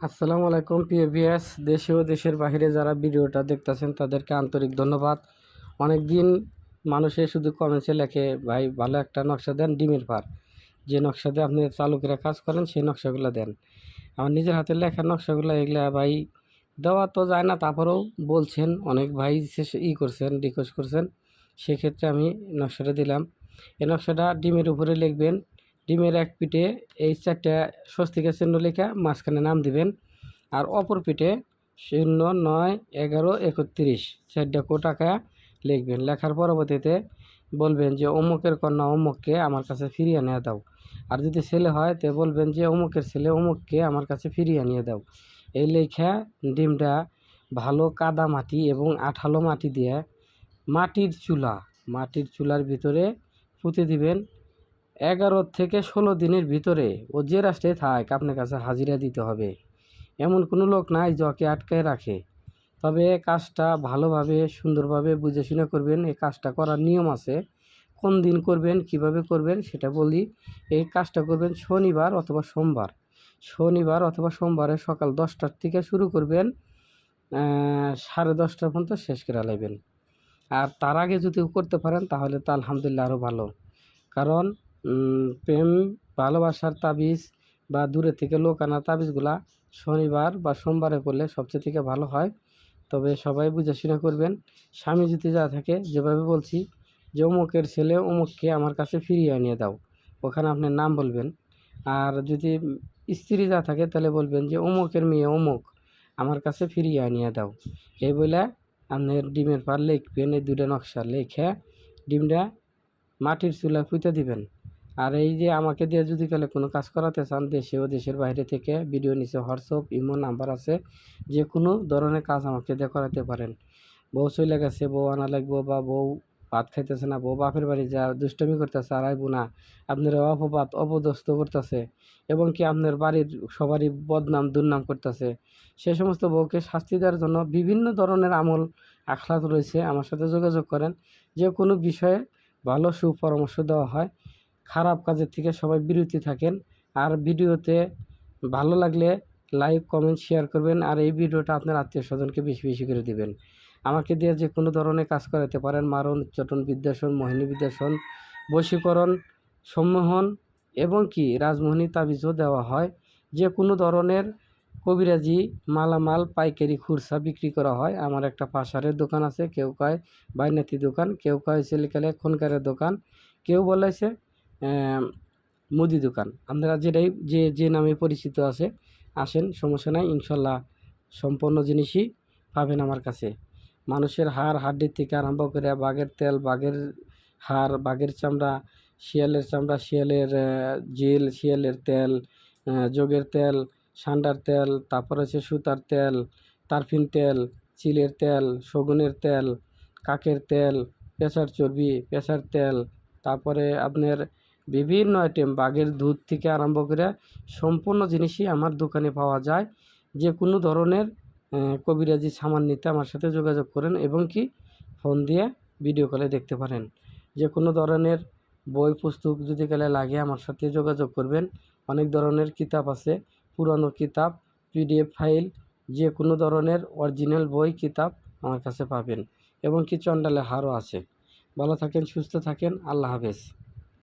আসসালামু আলাইকুম প্রিয় ভিউয়ার্স, দেশে ও দেশের বাইরে যারা ভিডিওটা দেখতেছেন তাদেরকে আন্তরিক ধন্যবাদ। অনেক দিন মানুষে শুধু কমেন্টসে লেখে, ভাই ভালো একটা নকশা দেন ডিমের পার, যে নকশা দিয়ে আপনি চালকেরা কাজ করেন সেই নকশাগুলো দেন। আমার নিজের হাতের লেখা নকশাগুলো এগুলা ভাই দেওয়া তো যায় না, তারপরেও বলছেন অনেক ভাই করছেন, রিকোয়েস্ট করছেন, সেক্ষেত্রে আমি নকশাটা দিলাম। এই নকশাটা ডিমের উপরে লিখবেন। ডিমের এক পিঠে এই 4টা স্বস্তিকের চিহ্ন লেখা মাঝখানে নাম দিবেন, আর অপর পিঠে 0, 9, 11, 31 4টা কোট আঁকা লিখবেন। লেখার পরবর্তীতে বলবেন যে অমুকের কন্যা অমুককে আমার কাছে ফিরিয়ে আনিয়ে দাও। আর যদি ছেলে হয় তো বলবেন যে অমুকের ছেলে অমুককে আমার কাছে ফিরিয়ে আনিয়ে দাও। এই লেখা ডিমটা ভালো কাদা মাটি এবং আঠালো মাটি দিয়ে মাটির চুলার ভিতরে পুঁতে দিবেন। 11 থেকে 16 দিনের ভিতরে ও যে রাষ্ট্রে থাক আপনার কাছে হাজিরা দিতে হবে। এমন কোনো লোক নাই যাকে আটকায় রাখে। তবে কাজটা ভালোভাবে সুন্দরভাবে বুঝে শুনে করবেন। এই কাজটা করার নিয়ম আছে, কোন দিন করবেন, কিভাবে করবেন সেটা বলি। এই কাজটা করবেন শনিবার অথবা সোমবারে সকাল 10টার থেকে শুরু করবেন, 10:30 পর্যন্ত শেষ করে লাইবেন। আর তার আগে যদি করতে পারেন তাহলে তো আলহামদুলিল্লাহ আরও ভালো। কারণ প্রেম ভালোবাসার তাবিজ বা দূরে থেকে লোক আনা তাবিজগুলা শনিবার বা সোমবারে করলে সবচেয়ে থেকে ভালো হয়। তবে সবাই বুঝে শুনে করবেন। স্বামী যদি যা থাকে, যেভাবে বলছি যে অমুকের ছেলে অমুককে আমার কাছে ফিরিয়ে আনিয়ে দাও, ওখানে আপনার নাম বলবেন। আর যদি স্ত্রী যা থাকে তাহলে বলবেন যে অমুকের মেয়ে অমুক আমার কাছে ফিরিয়ে আনিয়ে দাও। এই বলে আপনার ডিমের পার লিখবেন। এই 2টা নকশা লিখে ডিমটা মাটির চুলা পুঁতে দিবেন। আর এই যে আমাকে দিয়ে যদি তাহলে কোনো কাজ করাতে চান, দেশে ও দেশের বাইরে থেকে, ভিডিও নিচে হোয়াটসঅ্যাপ ইমো নাম্বার আছে, যে কোনো ধরনের কাজ আমাকে দিয়ে করাতে পারেন। বউ চলে গেছে, বউ আনা লাগবো, বা বউ ভাত খাইতেছে না, বউ বাপের বাড়ি যা দুষ্টমি করতেছে আর আইব না, আপনার অপবাদ অপদস্থ করতেছে এবং কি আপনার বাড়ির সবারই বদনাম দুর্নাম করতেছে, সে সমস্ত বউকে শাস্তি দেওয়ার জন্য বিভিন্ন ধরনের আমল আখলাত রয়েছে। আমার সাথে যোগাযোগ করেন। যে কোনো বিষয়ে ভালো সুপরামর্শ দেওয়া হয়। খারাপ কাজের থেকে সবাই বিরতি থাকেন। আর ভিডিওতে ভালো লাগলে লাইক কমেন্ট শেয়ার করবেন। আর এই ভিডিওটা আপনার আত্মীয় স্বজনকে বেশি বেশি করে দিবেন। আমাকে দিয়ে যে কোনো ধরনের কাজ করাতে পারেন। মারণ, উচ্চাটন, বিদ্বেষণ, মোহিনী বিদ্বেষণ, বশীকরণ, সম্মোহন এবং কি রাজমোহিনী তাবিজও দেওয়া হয়। যে কোনো ধরনের কবিরাজি মালামাল পাইকারি খুরসা বিক্রি করা হয়। আমার একটা পাশারের দোকান আছে, কেউ কয় বাইনাতি দোকান, কেউ কয় ছেলেকালে খনকারের দোকান, কেউ বলেছে মুদি দোকান। আপনারা যেটাই যে নামে পরিচিত আছে আসেন, সমস্যা নাই, ইনশাল্লাহ সম্পূর্ণ জিনিসই পাবেন আমার কাছে। মানুষের হাড় হাড্ডির থেকে আরম্ভ করে বাঘের তেল, বাঘের হাড়, বাঘের চামড়া, শিয়ালের চামড়া, শিয়ালের জিল, শিয়ালের তেল, যোগের তেল, সান্ডার তেল, তারপর হচ্ছে সুতার তেল, তারফিন তেল, চিলের তেল, শগুনের তেল, কাকের তেল, পেঁচার চর্বি, পেঁচার তেল, তারপরে আপনার বিভিন্ন আইটেম, বাঘের দুধ থেকে আরম্ভ করে সম্পূর্ণ জিনিসই আমার দোকানে পাওয়া যায়। যে কোনো ধরনের কবিরাজি সামান নিতে আমার সাথে যোগাযোগ করেন এবং কি ফোন দিয়ে ভিডিও কলে দেখতে পারেন। যে কোনো ধরনের বই পুস্তক যদি গেলে লাগে আমার সাথে যোগাযোগ করবেন। অনেক ধরনের কিতাব আছে, পুরানো কিতাব, পিডিএফ ফাইল, যে কোনো ধরনের অরিজিনাল বই কিতাব আমার কাছে পাবেন এবং কি চন্ডালের হারও আছে। ভালো থাকেন, সুস্থ থাকেন, আল্লাহ হাফেজ।